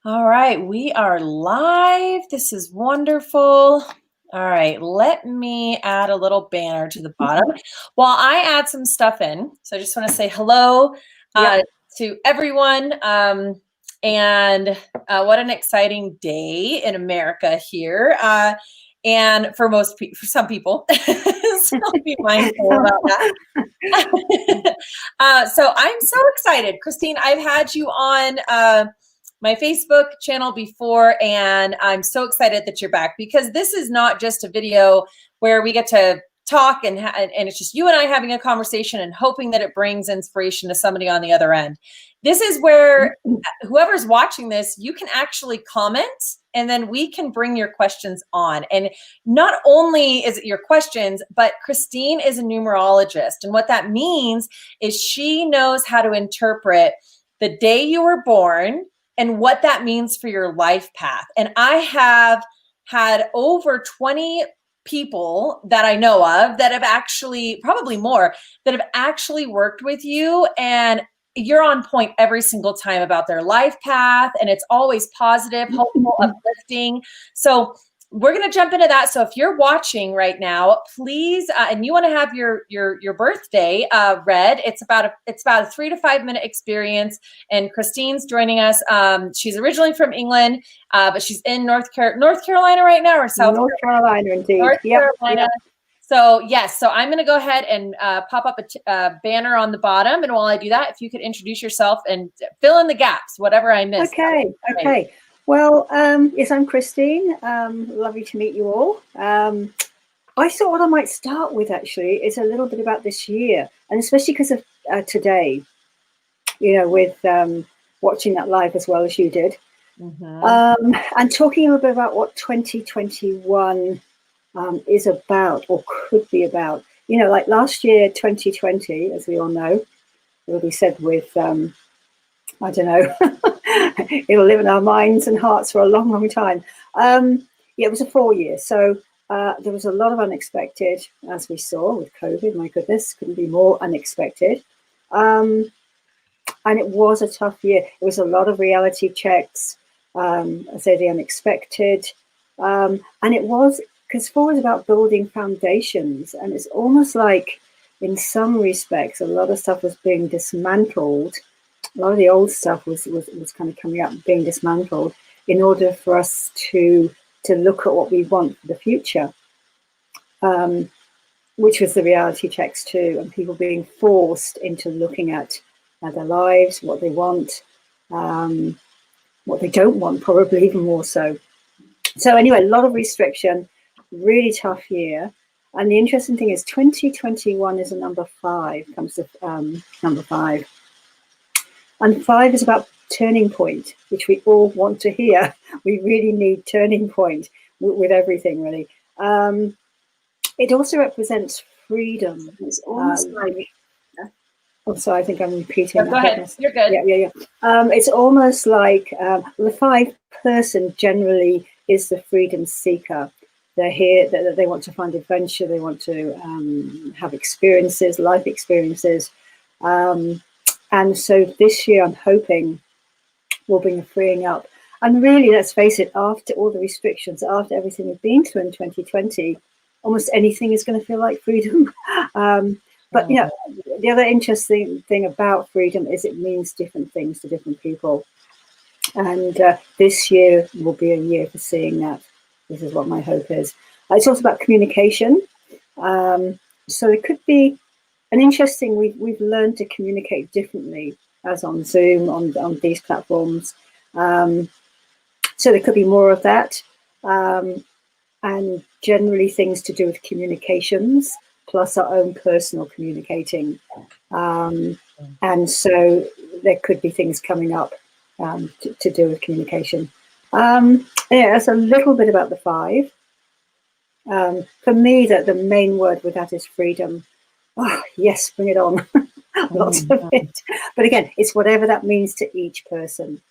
All right, we are live. This is wonderful. All right, let me add a little banner to the bottom while I add some stuff in. So I just want to say hello to everyone. And what an exciting day in America here. And for for some people, so be mindful about that. So I'm so excited. Christine, I've had you on my Facebook channel before, and I'm so excited that you're back because this is not just a video where we get to talk and it's just you and I having a conversation and hoping that it brings inspiration to somebody on the other end. This is where whoever's watching this, you can actually comment and then we can bring your questions on. And not only is it your questions, but Christine is a numerologist. And what that means is she knows how to interpret the day you were born and what that means for your life path. And I have had over 20 people that I know of that have actually, probably more, that have actually worked with you, and you're on point every single time about their life path, and it's always positive, hopeful, uplifting. So we're going to jump into that. So if you're watching right now, please, and you want to have your birthday read, it's about a 3 to 5 minute experience. And Christine's joining us. She's originally from England, but she's in North Carolina right now, or South North Carolina, indeed. North Carolina. Yep. So yes, so I'm going to go ahead and pop up a banner on the bottom. And while I do that, if you could introduce yourself and fill in the gaps, whatever I missed. Okay. Well, yes, I'm Christine. Lovely to meet you all. I thought what I might start with actually is a little bit about this year, and especially because of today, with watching that live as well as you did, and talking a little bit about what 2021 is about or could be about. Like last year, 2020, as we all know, will be said with, I don't know, it'll live in our minds and hearts for a long, long time. It was a 4 year. So there was a lot of unexpected, as we saw with COVID. My goodness, couldn't be more unexpected. And it was a tough year. It was a lot of reality checks, I say the unexpected. And it was, because 4 is about building foundations. And it's almost like, in some respects, a lot of stuff was being dismantled. A lot of the old stuff was kind of coming up, being dismantled, in order for us to look at what we want for the future, which was the reality checks too, and people being forced into looking at their lives, what they want, what they don't want, probably even more so. So anyway, a lot of restriction, really tough year. And the interesting thing is 2021 is a number 5, comes to number 5. And 5 is about turning point, which we all want to hear. We really need turning point with everything, really. It also represents freedom. It's almost like... Oh, sorry, I think I'm repeating. Go ahead. You're good. Yeah. It's almost like the 5 person generally is the freedom seeker. They're here, they want to find adventure, they want to have experiences, life experiences. And so this year, I'm hoping will bring a freeing up. And really, let's face it, after all the restrictions, after everything we've been through in 2020, almost anything is going to feel like freedom. But, the other interesting thing about freedom is it means different things to different people. And this year will be a year for seeing that. This is what my hope is. It's also about communication. So it could be an interesting, we've learned to communicate differently as on Zoom, on these platforms. So there could be more of that. And generally things to do with communications, plus our own personal communicating. And so there could be things coming up to do with communication. That's a little bit about the 5. For me, the main word with that is freedom. Oh, yes, bring it on. Lots of it. But again, it's whatever that means to each person.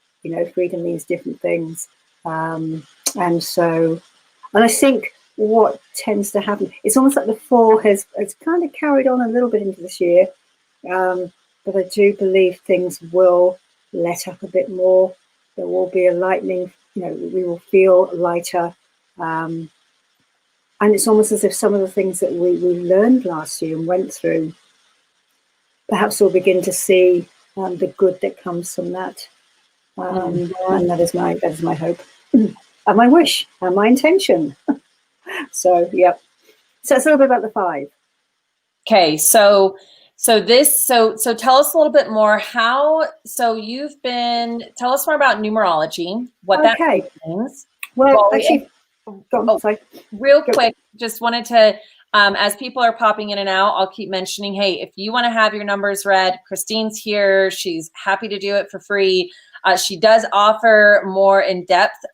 Freedom means different things. And I think what tends to happen, it's almost like the 4 has kind of carried on a little bit into this year. But I do believe things will let up a bit more. There will be a lightening, we will feel lighter. And it's almost as if some of the things that we learned last year and went through, perhaps we'll begin to see the good that comes from that. And that is my hope and my wish and my intention. So, yeah. So it's a little bit about the 5. Okay, so tell us a little bit more tell us more about numerology, what that means. Well, actually, go on, sorry. Real quick, just wanted to, as people are popping in and out, I'll keep mentioning, hey, if you want to have your numbers read, Christine's here. She's happy to do it for free. She does offer more in-depth,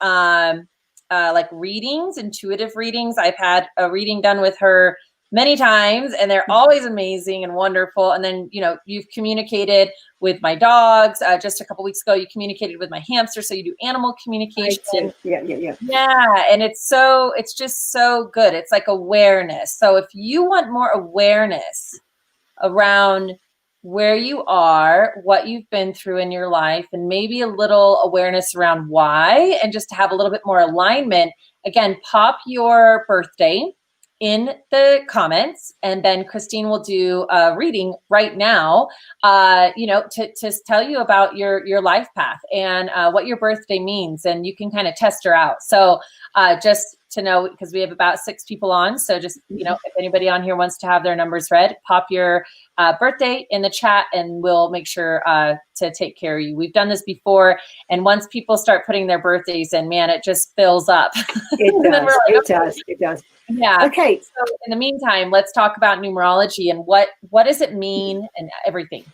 like readings, intuitive readings. I've had a reading done with her many times, and they're always amazing and wonderful. And then, you've communicated with my dogs. Just a couple weeks ago, you communicated with my hamster. So you do animal communication. Yeah. And it's just so good. It's like awareness. So if you want more awareness around where you are, what you've been through in your life, and maybe a little awareness around why, and just to have a little bit more alignment, again, pop your birthday in the comments, and then Christine will do a reading right now, to tell you about your life path and what your birthday means, and you can kind of test her out. So just to know, because we have about 6 people on, so just, if anybody on here wants to have their numbers read, pop your birthday in the chat, and we'll make sure to take care of you. We've done this before, and once people start putting their birthdays in, man, it just fills up. It does. Yeah. Okay. So in the meantime, let's talk about numerology and what does it mean and everything.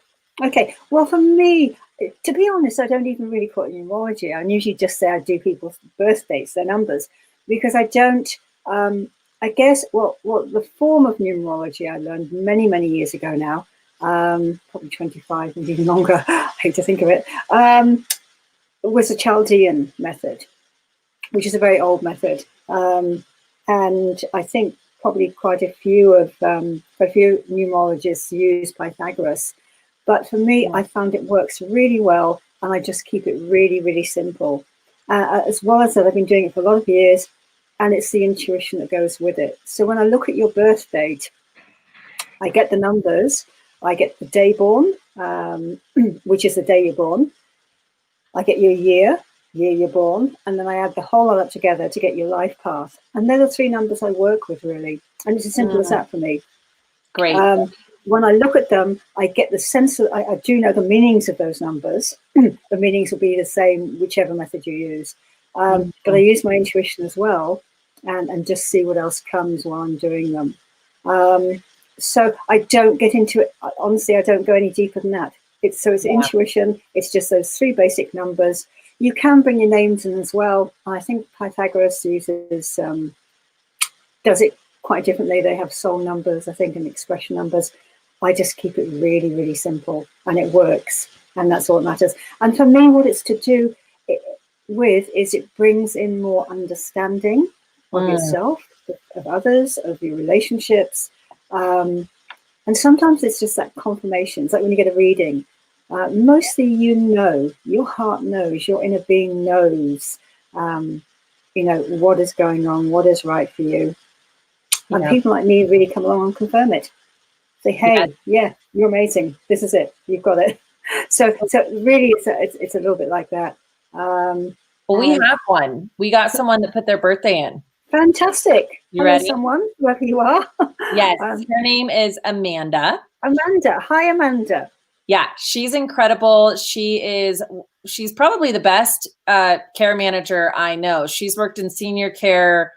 Okay. Well, for me, to be honest, I don't even really call it numerology. I usually just say I do people's birthdays, their numbers, because I don't. I guess the form of numerology I learned many, many years ago now, probably 25, maybe even longer. I hate to think of it. Was the Chaldean method, which is a very old method. And I think probably quite a few numerologists use Pythagoras. But for me, I found it works really well, and I just keep it really, really simple. As well as that, I've been doing it for a lot of years, and it's the intuition that goes with it. So when I look at your birth date, I get the numbers, I get the day born, which is the day you're born. I get your year you're born, and then I add the whole lot up together to get your life path. And they're the 3 numbers I work with, really. And it's as simple as that for me. Great. When I look at them, I get the sense of, I do know the meanings of those numbers. The meanings will be the same, whichever method you use. But I use my intuition as well, and just see what else comes while I'm doing them. So I don't get into it. Honestly, I don't go any deeper than that. It's intuition. It's just those 3 basic numbers. You can bring your names in as well. I think Pythagoras does it quite differently. They have soul numbers, I think, and expression numbers. I just keep it really, really simple, and it works, and that's all that matters. And for me, what it's to do with is it brings in more understanding of yourself, of others, of your relationships. And sometimes it's just that confirmation. It's like when you get a reading. Mostly, your heart knows, your inner being knows, what is going on, what is right for you. And people like me really come along and confirm it. Say, hey, you're amazing. This is it. You've got it. So really, it's a little bit like that. Well, we have one. We got someone to put their birthday in. Fantastic. You ready? Someone, whoever you are. Yes. Her name is Amanda. Amanda. Hi, Amanda. Yeah, she's incredible. She's probably the best care manager I know. She's worked in senior care,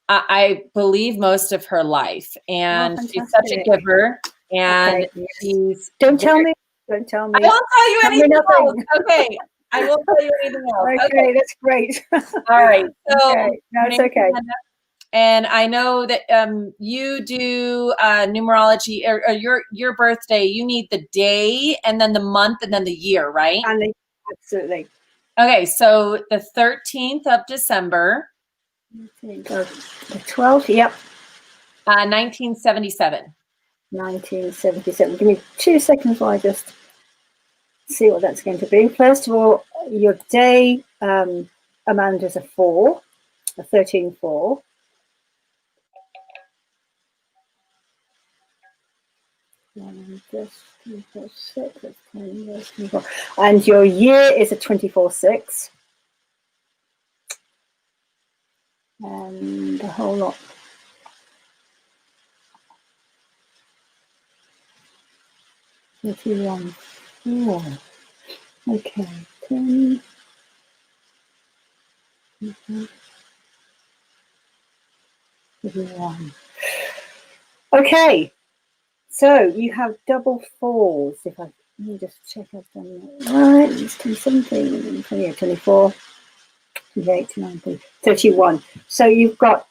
I believe, most of her life, and she's such a giver. And she's don't tell me. Don't tell me. I won't tell you anything else. Okay, I won't tell you anything else. Okay, that's great. All right. So no, it's okay. And I know that you do numerology, or your birthday. You need the day, and then the month, and then the year, right? Absolutely. Okay, so the 13th of December. The 12th, yep. 1977. 1977. Give me 2 seconds while I just see what that's going to be. First of all, Your day, Amanda's a 4, a 13-4. And your year is a 24-6. And a whole lot. Yeah. Okay. 10. Okay. So you have double 4s. If I let me just check I've done that right. It's 17, 28, 24, 28, 19, 31. So you've got,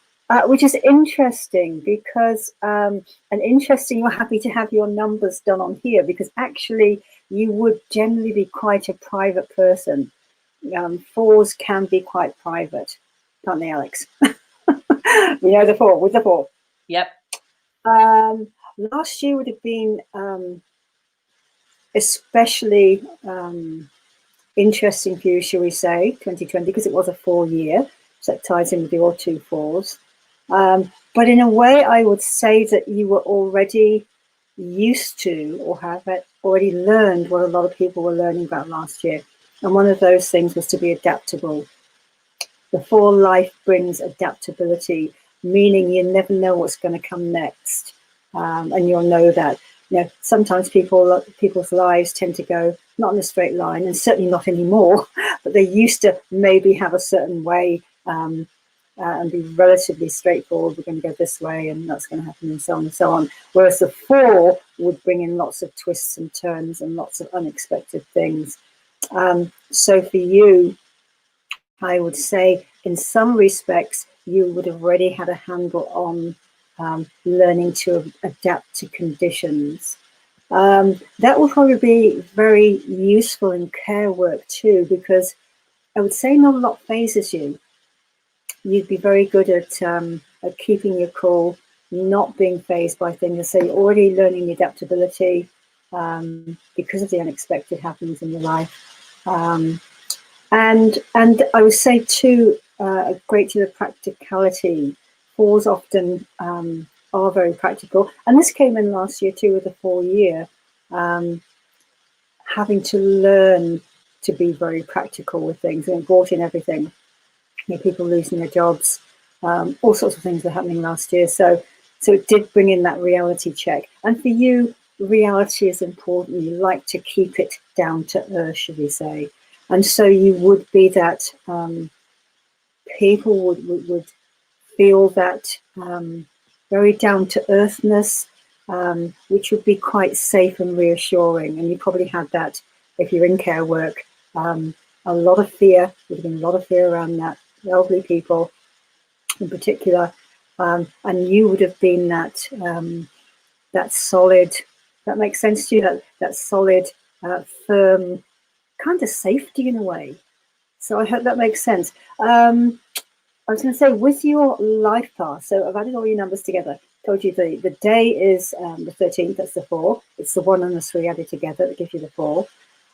which is interesting because, and interesting, you're happy to have your numbers done on here because actually you would generally be quite a private person. 4s can be quite private, can't they, Alex? You know the 4, with the 4. Yep. Last year would have been especially interesting for you, shall we say, 2020, because it was a 4 year, so it ties in with your 2 4s. But in a way, I would say that you were already used to or have already learned what a lot of people were learning about last year. And one of those things was to be adaptable. The 4 life brings adaptability, meaning you never know what's going to come next. And you'll know that. You know, sometimes people's lives tend to go not in a straight line, and certainly not anymore, but they used to maybe have a certain way and be relatively straightforward. We're going to go this way and that's going to happen and so on and so on. Whereas the 4 would bring in lots of twists and turns and lots of unexpected things. So for you, I would say in some respects, you would have already had a handle on learning to adapt to conditions. That will probably be very useful in care work too, because I would say not a lot phases you. You'd be very good at keeping your cool, not being phased by things. So you're already learning the adaptability because of the unexpected happenings in your life. And I would say too, a great deal of practicality. 4s often are very practical, and this came in last year too with the 4 year, having to learn to be very practical with things, and it brought in everything. You know, people losing their jobs, all sorts of things were happening last year. So it did bring in that reality check. And for you, reality is important. You like to keep it down to earth, should we say. And so you would be that people would feel that very down to earthness, which would be quite safe and reassuring. And you probably had that if you're in care work. A lot of fear, would have been a lot of fear around that, elderly people in particular. And you would have been that that solid, that makes sense to you, that solid, firm, kind of safety in a way. So I hope that makes sense. I was going to say, with your life path, so I've added all your numbers together. Told you the day is the 13th, that's the 4. It's the 1 and the 3 added together that gives you the 4.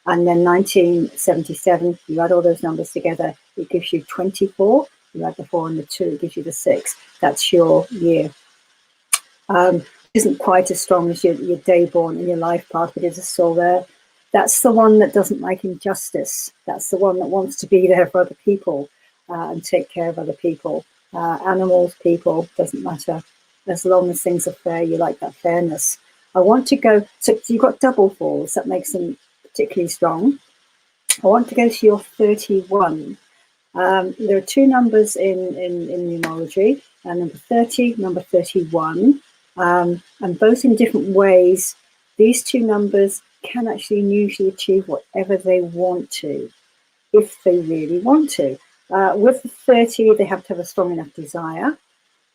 And then 1977, you add all those numbers together, it gives you 24. You add the 4 and the 2, it gives you the 6. That's your year. Isn't quite as strong as your day born and your life path, but it is still there. That's the one that doesn't like injustice. That's the one that wants to be there for other people and take care of other people. Animals, people, doesn't matter. As long as things are fair, you like that fairness. I want to go, so you've got double 4s, that makes them particularly strong. I want to go to your 31. There are 2 numbers in numerology, number 30, number 31, and both in different ways. These 2 numbers can actually usually achieve whatever they want to, if they really want to. With the 30, they have to have a strong enough desire.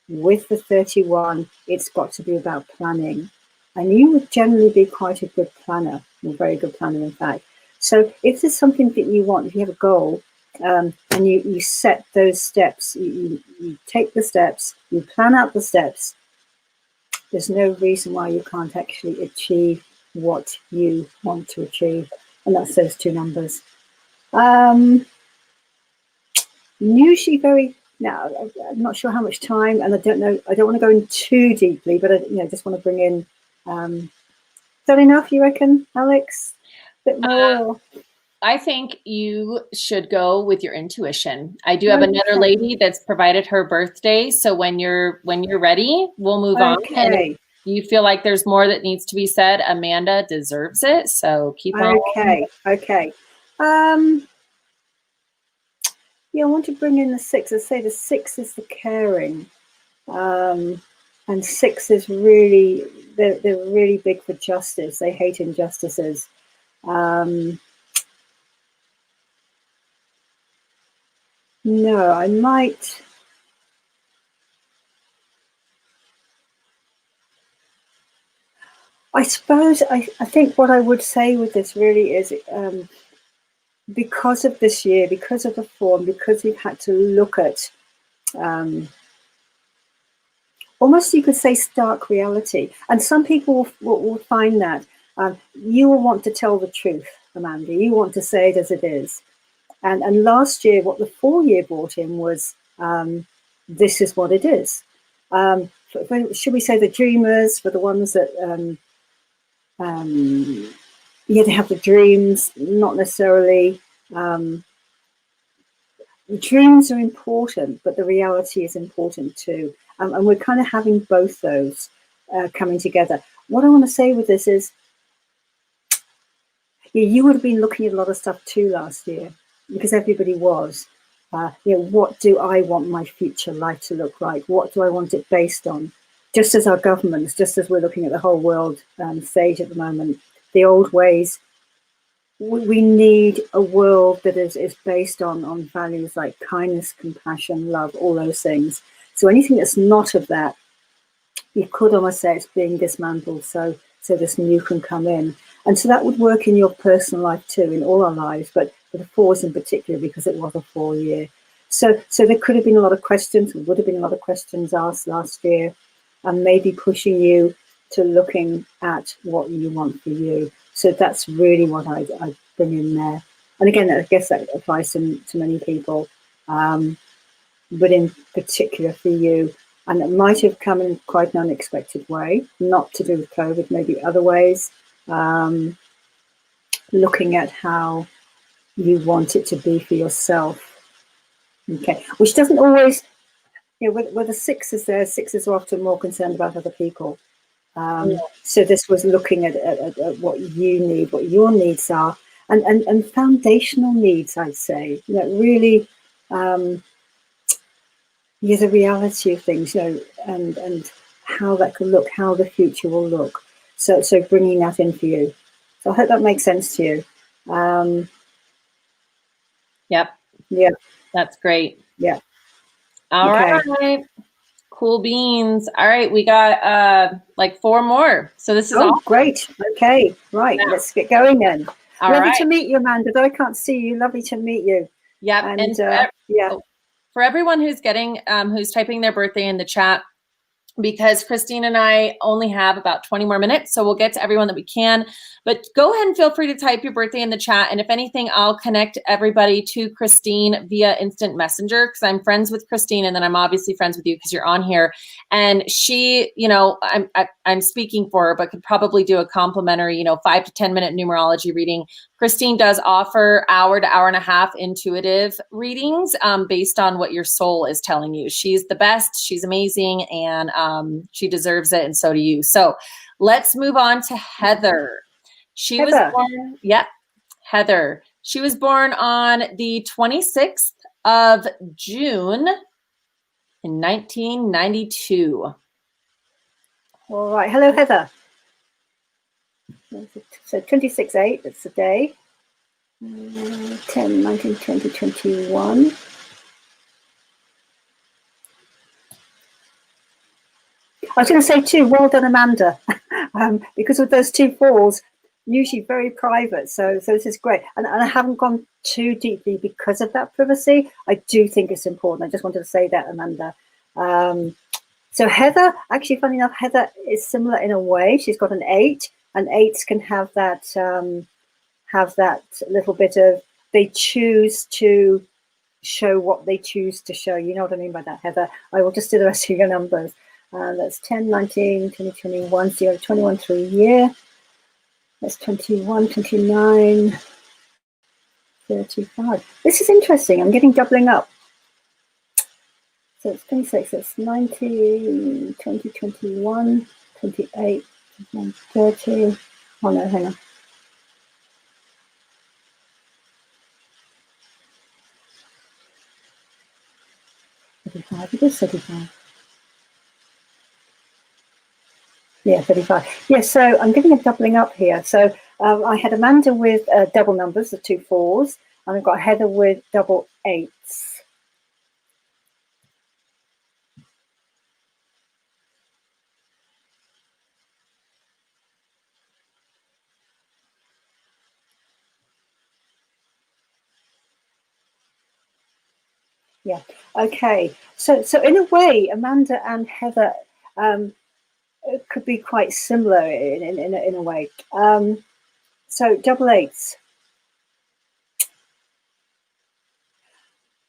With the 31, it's got to be about planning. And you would generally be quite a good planner, a very good planner, in fact. So if there's something that you want, if you have a goal, and you set those steps, you take the steps, you plan out the steps, there's no reason why you can't actually achieve what you want to achieve. And that's those 2 numbers. Usually very, now I'm not sure how much time, and I don't want to go in too deeply, but I just want to bring in, is that enough, you reckon, Alex? A bit more? Or? I think you should go with your intuition. I do have another lady that's provided her birthday, so when you're ready, we'll move on. And if you feel like there's more that needs to be said, Amanda deserves it. So keep on. Okay. Yeah, I want to bring in the 6. I say the 6 is the caring, and 6 is really, they're really big for justice. They hate injustices. No, I might. I suppose I think what I would say with this really is, because of this year, because of the form, because we've had to look at, almost you could say, stark reality. And some people will find that you will want to tell the truth, Amanda. You want to say it as it is. And last year, what the 4-year brought in was, this is what it is. Should we say the dreamers, for the ones that, they have the dreams, not necessarily. Dreams are important, but the reality is important too. And we're kind of having both those coming together. What I want to say with this is, you would have been looking at a lot of stuff too last year, because everybody was. What do I want my future life to look like? What do I want it based on? Just as our governments, just as we're looking at the whole world stage at the moment, the old ways, we need a world that is based on values like kindness, compassion, love, all those things. So anything that's not of that, you could almost say it's being dismantled, so this new can come in. And so that would work in your personal life too, in all our lives, but for the 4s in particular, because it was a 4-year. So there could have been a lot of questions, would have been a lot of questions asked last year, and maybe pushing you to looking at what you want for you. So that's really what I bring in there. And again, I guess that applies to many people, but in particular for you. And it might have come in quite an unexpected way, not to do with COVID, maybe other ways. Looking at how you want it to be for yourself. Okay, which doesn't always, where the 6s there, 6s are often more concerned about other people. So this was looking at what you need, what your needs are, and foundational needs, I'd say. Really, the reality of things, and how that could look, how the future will look. So bringing that in for you. So I hope that makes sense to you. Yep. Yeah. That's great. Yeah. All right. Cool beans. All right. We got like 4 more. So this is awesome. Great. Okay. Right. Yeah. Let's get going then. Lovely to meet you, Amanda. Though I can't see you. Lovely to meet you. Yep. And for everyone who's who's typing their birthday in the chat, because Christine and I only have about 20 more minutes, so we'll get to everyone that we can. But go ahead and feel free to type your birthday in the chat. And if anything, I'll connect everybody to Christine via instant messenger, because I'm friends with Christine, and then I'm obviously friends with you because you're on here. And she, I'm speaking for her, but could probably do a complimentary, 5 to 10 minute numerology reading. Christine does offer hour to hour and a half intuitive readings based on what your soul is telling you. She's the best. She's amazing, and she deserves it, and so do you. So let's move on to Heather. She was born, Heather. She was born on the 26th of June in 1992. All right. Hello, Heather. So 26/8, that's the day. 10, 19, 20, 21. I was going to say too, well done, Amanda, because with those 2 4s, usually very private. So this is great. And I haven't gone too deeply because of that privacy. I do think it's important. I just wanted to say that, Amanda. So Heather, actually, funny enough, Heather is similar in a way. She's got an 8, and 8s can have that little bit of they choose to show what they choose to show. You know what I mean by that, Heather? I will just do the rest of your numbers. That's 10, 19, 20, 21. So you have 21 through a year. That's 21, 29, 35. This is interesting. I'm getting doubling up. So it's 26, it's 19, 20, 21, 28, 30. Oh no, hang on. It is 35. Yeah, 35. Yeah, so I'm getting a doubling up here. So I had Amanda with double numbers, the 2 4s, and I've got Heather with double 8s. Yeah. Okay. So in a way, Amanda and Heather could be quite similar in a way. So double 8s.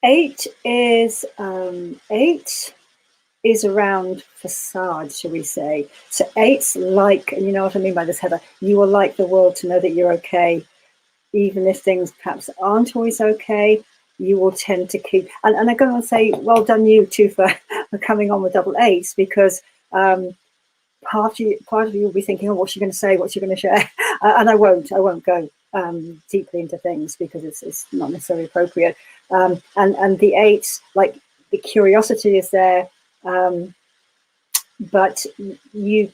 8 is around facade, shall we say? So 8's like, and you know what I mean by this, Heather. You will like the world to know that you're okay, even if things perhaps aren't always okay. You will tend to keep, and I'm going to say, well done you too for coming on with double 8s, because part of you will be thinking, oh, what's she going to say? What's she going to share? And I won't go deeply into things because it's not necessarily appropriate. And the 8s, like the curiosity is there, but you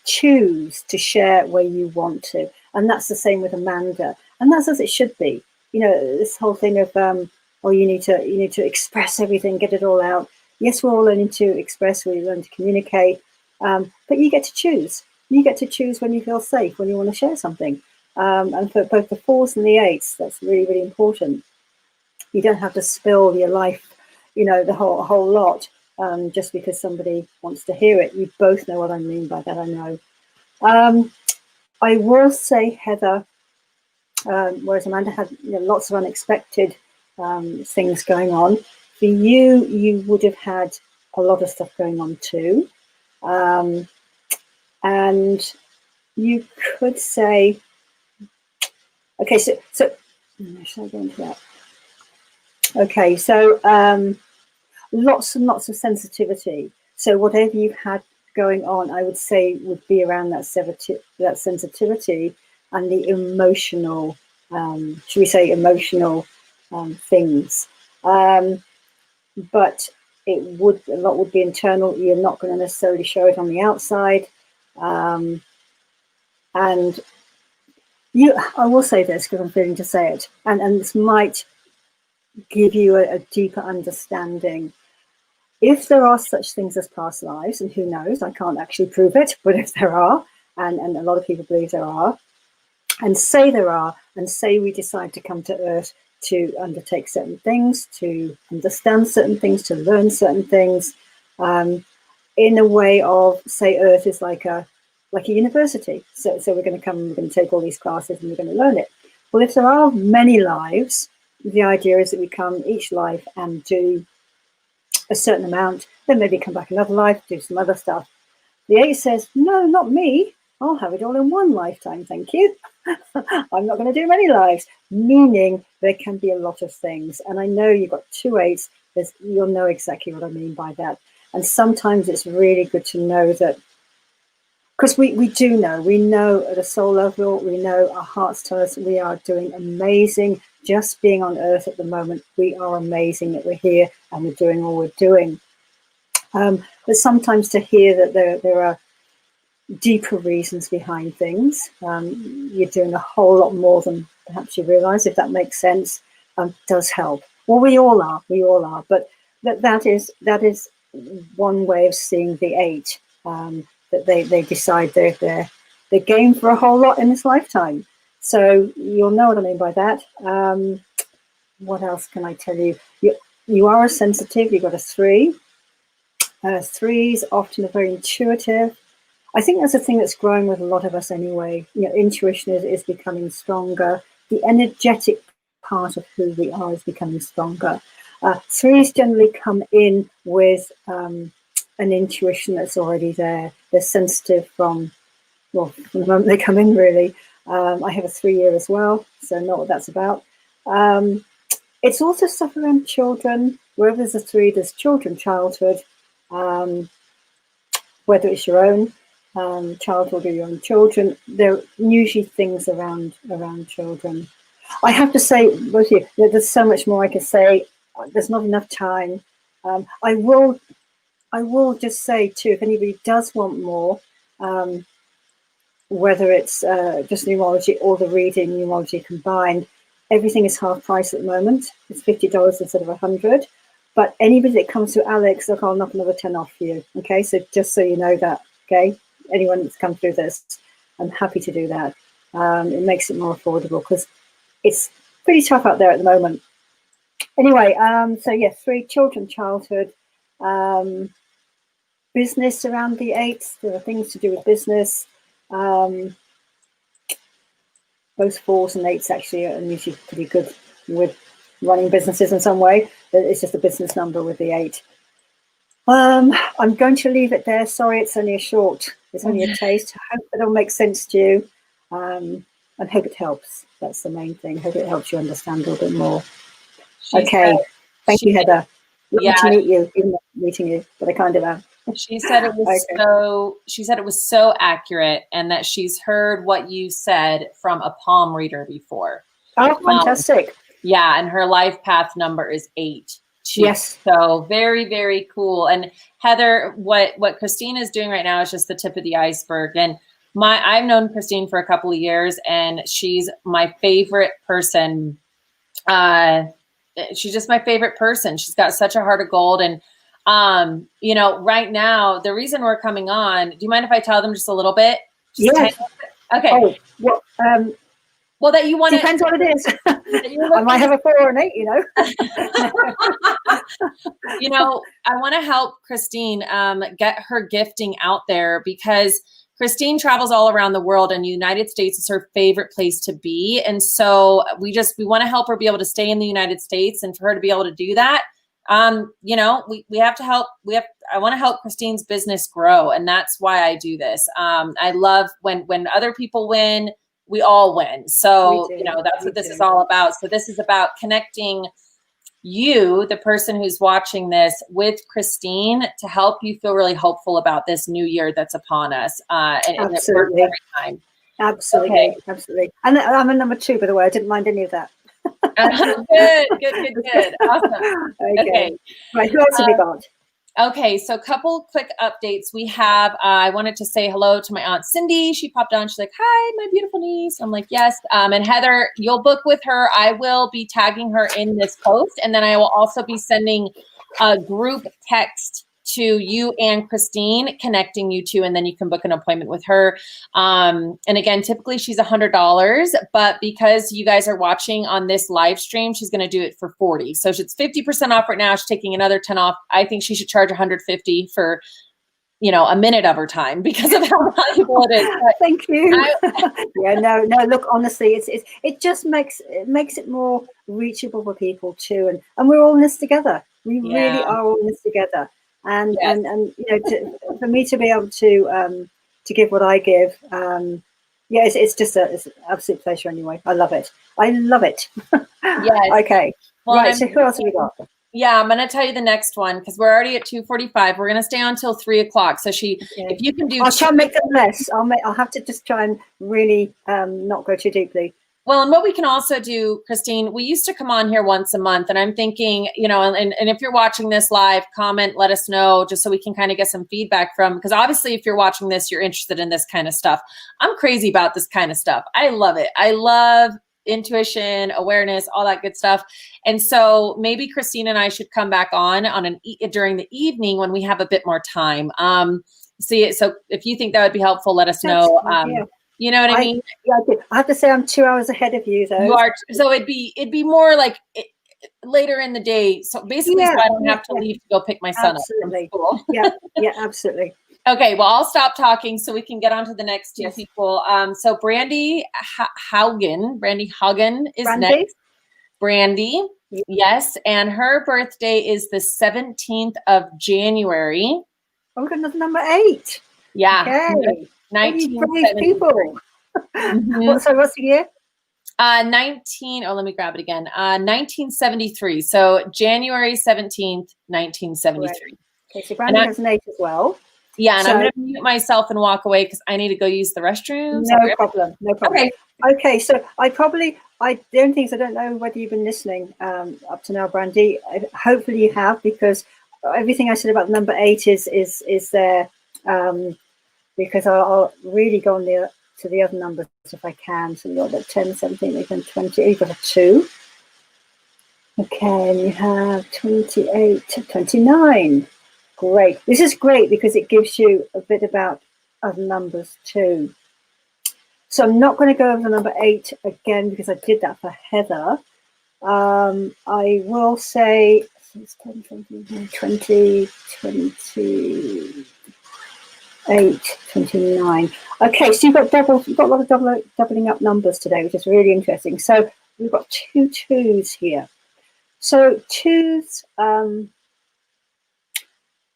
choose to share where you want to, and that's the same with Amanda, and that's as it should be. You know, this whole thing of oh, you need to express everything, get it all out. Yes, we're all learning to express, we learn to communicate, but you get to choose. You get to choose when you feel safe, when you want to share something. And for both the 4s and the 8s, that's really, really important. You don't have to spill your life, you know, the whole lot, just because somebody wants to hear it. You both know what I mean by that, I know. I will say, Heather, whereas Amanda had lots of unexpected things going on, for you would have had a lot of stuff going on too. And you could say, okay, so should I go into that? Okay, so lots and lots of sensitivity. So whatever you've had going on, I would say would be around that sensitivity and the emotional, should we say, emotional things. But a lot would be internal. You're not going to necessarily show it on the outside. And I will say this because I'm feeling to say it, and this might give you a deeper understanding. If there are such things as past lives, and who knows, I can't actually prove it, but if there are, and a lot of people believe there are, and say there are, and say we decide to come to Earth to undertake certain things, to understand certain things, to learn certain things, in a way of, say, Earth is like a university. So we're going to come, we're going to take all these classes, and we're going to learn it. Well, if there are many lives, the idea is that we come each life and do a certain amount, then maybe come back another life, do some other stuff. The 8 says, no, not me. I'll have it all in one lifetime, thank you. I'm not going to do many lives, meaning there can be a lot of things. And I know you've got 2 8s, you'll know exactly what I mean by that. And sometimes it's really good to know that, because we know at a soul level, we know our hearts tell us we are doing amazing. Just being on Earth at the moment, we are amazing that we're here and we're doing all we're doing. But sometimes to hear that there are deeper reasons behind things, you're doing a whole lot more than perhaps you realize, if that makes sense, does help. Well, we all are, but that is one way of seeing the 8, that they decide they're game for a whole lot in this lifetime. So you'll know what I mean by that. What else can I tell you? You are a sensitive, you've got a 3. 3s often are very intuitive. I think that's a thing that's growing with a lot of us anyway. Intuition is becoming stronger. The energetic part of who we are is becoming stronger. Threes generally come in with an intuition that's already there. They're sensitive from the moment they come in, really. I have a 3-year as well, so I know what that's about. It's also stuff around children. Wherever there's a 3, there's children, childhood, whether it's your own childhood or your own children. There are usually things around children. I have to say, both of you, there's so much more I could say. There's not enough time. I will just say too, if anybody does want more, whether it's just numerology or the reading numerology combined, everything is half price at the moment. It's $50 instead of $100. But anybody that comes to Alex, look, I'll knock another 10 off for you. Okay, so just so you know that. Okay, anyone that's come through this, I'm happy to do that. It makes it more affordable because it's pretty tough out there at the moment. Anyway, so yeah, 3, children, childhood, business around the 8s. There are things to do with business. Both 4s and 8s actually are usually pretty good with running businesses in some way. It's just a business number with the 8. I'm going to leave it there. Sorry, it's only a taste. I hope it'll make sense to you. And hope it helps. That's the main thing. Hope it helps you understand a little bit more. Okay. Thank you, Heather. Lovely to meet you, even though I'm meeting you, but I kind of am. She said it was she said it was so accurate, and that she's heard what you said from a palm reader before. Oh, fantastic. Yeah, and her life path number is 8. Yes. So very, very cool. And Heather, what Christine is doing right now is just the tip of the iceberg. And I've known Christine for a couple of years, and she's my favorite person. She's just my favorite person. She's got such a heart of gold. And right now, the reason we're coming on, do you mind if I tell them just a little bit? Yes. Okay. Oh, well, that you want to. Depends what it is. I might have a 4 or an 8, I want to help Christine get her gifting out there, because Christine travels all around the world, and the United States is her favorite place to be. And so we want to help her be able to stay in the United States, and for her to be able to do that, we have to help. I want to help Christine's business grow. And that's why I do this. I love when other people win, we all win. So, that's what this is all about. So this is about connecting you, the person who's watching this, with Christine to help you feel really hopeful about this new year that's upon us. Absolutely. Every time. Absolutely. Okay. Absolutely. And I'm a number 2, by the way. I didn't mind any of that. Good. Awesome. Okay. Right. Who else have we got? Okay, so a couple quick updates. We have, I wanted to say hello to my Aunt Cindy. She popped on. She's like, hi, my beautiful niece. I'm like, yes. And Heather, you'll book with her. I will be tagging her in this post. And then I will also be sending a group text to you and Christine, connecting you two, and then you can book an appointment with her. And again, typically she's $100, but because you guys are watching on this live stream, she's going to do it for $40. So it's 50% off right now. She's taking another 10 off. I think she should charge $150 for, a minute of her time, because of how valuable it is. But thank you. No. Look, honestly, it just makes it more reachable for people too, and we're all in this together. We really are all in this together. And yes. For me to be able to give what I give, it's just it's an absolute pleasure. Anyway, I love it. Yes. Okay. Well, right. So who else have we got? Yeah, I'm going to tell you the next one, because we're already at 2:45. We're going to stay on till 3 o'clock. So if you can do, I'll try and make them less. I'll have to just try and really not go too deeply. Well, and what we can also do, Christine, we used to come on here once a month, and I'm thinking, and if you're watching this live, comment, let us know, just so we can kind of get some feedback from, because obviously if you're watching this, you're interested in this kind of stuff. I'm crazy about this kind of stuff. I love it. I love intuition, awareness, all that good stuff. And so maybe Christine and I should come back on during the evening when we have a bit more time. So if you think that would be helpful, let us know. You know what I mean? I have to say I'm 2 hours ahead of you, though. You are, so it'd be more like later in the day. So basically, so I don't have to leave to go pick my son up from school. Yeah, absolutely. Okay, well, I'll stop talking so we can get on to the next two people. So Brandy Haugen is next. Brandy. Yeah. Yes, and her birthday is the 17th of January. Oh, we've got another number 8. Yeah, Okay. Oh, you brave 1973. people. Mm-hmm. What's the year? 19, oh, let me grab it again. 1973. So January 17th, 1973. Great. Okay, so And Brandy has an 8 as well. yeah, and I'm So going to mute myself and walk away because I need to go use the restroom. So no problem. No problem. okay. Okay, so the only things I don't know whether you've been listening up to now, Brandy. Hopefully you have, because everything I said about number 8 is there, because I'll really go on to the other numbers if I can. So you've got the 10, 17, 18, 20. You've got a 2. Okay, and you have 28, 29. Great. This is great because it gives you a bit about other numbers too. So I'm not going to go over number 8 again because I did that for Heather. I will say 10, 20, 28, 29. Okay, so you've got a lot of doubling up numbers today, which is really interesting. So we've got 2 2s here. So 2s,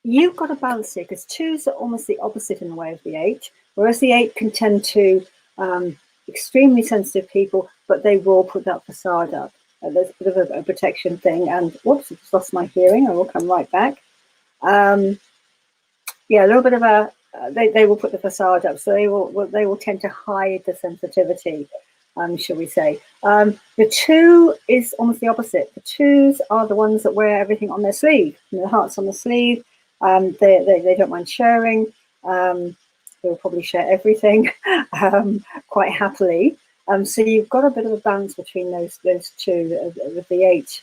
you've got to balance it, because 2s are almost the opposite in the way of the 8, whereas the 8 can tend to extremely sensitive people, but they will put that facade up. There's a bit of a protection thing, and whoops, I just lost my hearing. I will come right back. Yeah, a little bit of a they will put the facade up, so they will tend to hide the sensitivity, shall we say. The 2 is almost the opposite. The 2s are the ones that wear everything on their sleeve, and their heart's on the sleeve. They don't mind sharing. They will probably share everything quite happily. So you've got a bit of a balance between those 2, with the 8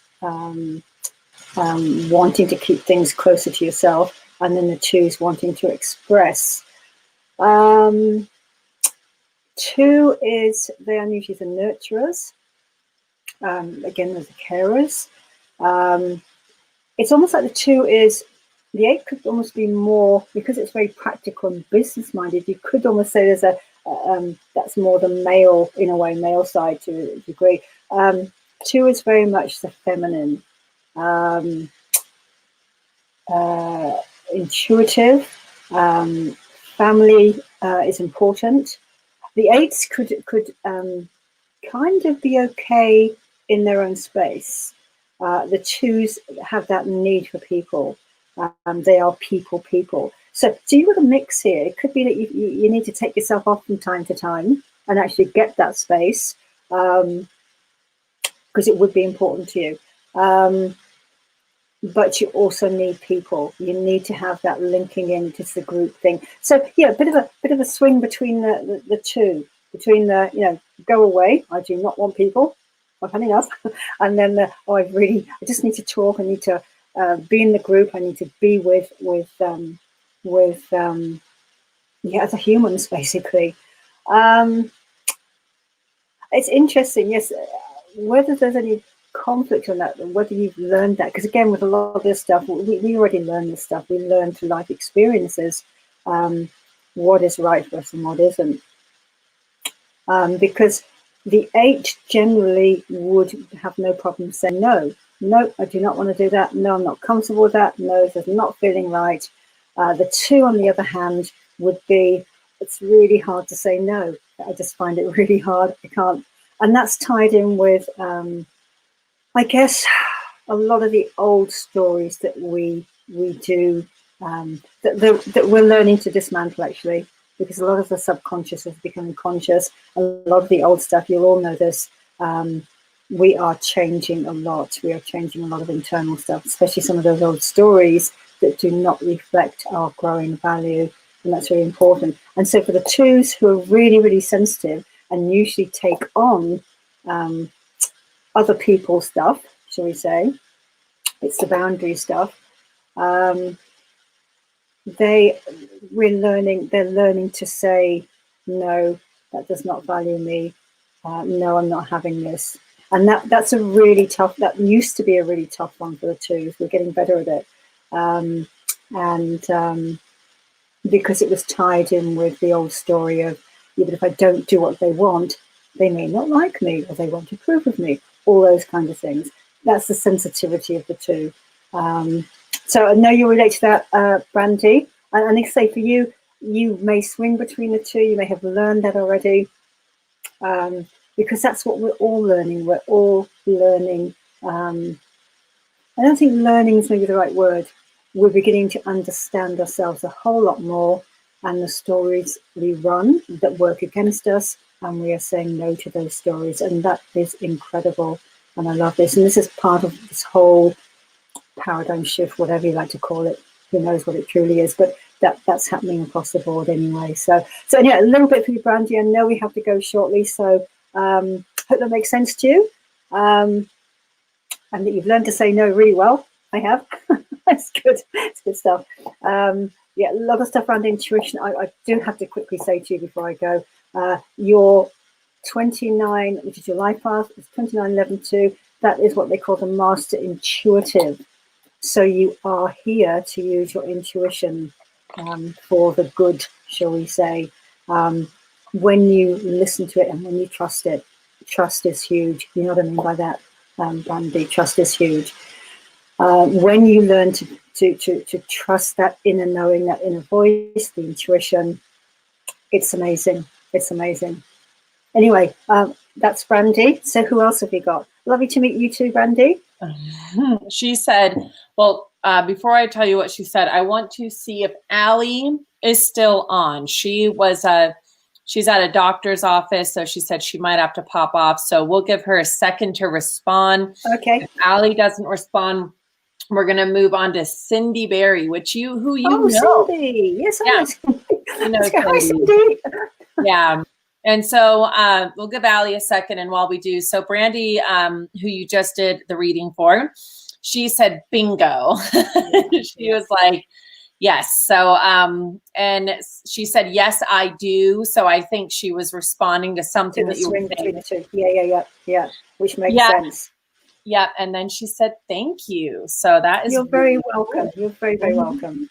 wanting to keep things closer to yourself, and then the 2s wanting to express. 2 is, they are usually the nurturers. Again, there's the carers. It's almost like the 2 is, the 8 could almost be more, because it's very practical and business minded, you could almost say there's that's more the male, in a way, male side to a degree. 2 is very much the feminine, intuitive, family is important. The 8s could kind of be okay in their own space. The 2s have that need for people. They are people. So you've got a mix here. It could be that you need to take yourself off from time to time and actually get that space, because it would be important to you. But you also need people. You need to have that linking in to the group thing. So yeah, a bit of a swing between the 2, between the go away, I do not want people, I've had enough, and then I just need to talk. I need to be in the group. I need to be with other humans, basically. It's interesting, yes, whether there's any conflict on that, whether you've learned that, because again, with a lot of this stuff, we already learned this stuff. We learn through life experiences what is right for us and what isn't, because the 8 generally would have no problem saying no, I do not want to do that, no, I'm not comfortable with that, no, this is not feeling right. The 2, on the other hand, would be, it's really hard to say no. I just find it really hard. I can't, and that's tied in with I guess a lot of the old stories that we do, that we're learning to dismantle, actually, because a lot of the subconscious is becoming conscious. A lot of the old stuff, you'll all know this, we are changing a lot. We are changing a lot of internal stuff, especially some of those old stories that do not reflect our growing value, and that's really important. And so for the 2s who are really, really sensitive and usually take on other people's stuff, shall we say, it's the boundary stuff, they're learning to say, no, that does not value me, no, I'm not having this. And that's a really tough, that used to be a really tough one for the 2s. We're getting better at it, because it was tied in with the old story of, yeah, but if I don't do what they want, they may not like me, or they won't approve of me, all those kind of things. That's the sensitivity of the two. So I know you relate to that, Brandy. And I think, say for you, you may swing between the two. You may have learned that already, because that's what we're all learning. We're all learning. I don't think learning is maybe the right word. We're beginning to understand ourselves a whole lot more, and the stories we run that work against us, and we are saying no to those stories. And that is incredible. And I love this. And this is part of this whole paradigm shift, whatever you like to call it. Who knows what it truly is, but that's happening across the board anyway. So yeah, a little bit for you, Brandy. I know we have to go shortly, so hope that makes sense to you, and that you've learned to say no really well. I have. That's good. It's good stuff. Yeah, a lot of stuff around intuition. I do have to quickly say to you before I go, your 29, which is your life path, it's 2911-2. That is what they call the master intuitive. So you are here to use your intuition for the good, shall we say. When you listen to it and when you trust it, trust is huge. You know what I mean by that, Brandy? Trust is huge. When you learn to trust that inner knowing, that inner voice, the intuition, it's amazing. It's amazing. Anyway, that's Brandy. So who else have you got? Lovely to meet you too, Brandy. She said, well, before I tell you what she said, I want to see if Allie is still on. She's at a doctor's office, so she said she might have to pop off. So we'll give her a second to respond. Okay. If Allie doesn't respond, we're going to move on to Cindy Berry, who you know. Cindy. Yes, yeah. You know, hi, Cindy. Yeah. And so we'll give Allie a second. And while we do, so Brandy, who you just did the reading for, she said, bingo. She was like, yes. So, and she said, yes, I do. So I think she was responding to something that you were saying. Yeah. Which makes sense. Yeah. And then she said, thank you. So that is You're very welcome. You're very, very welcome.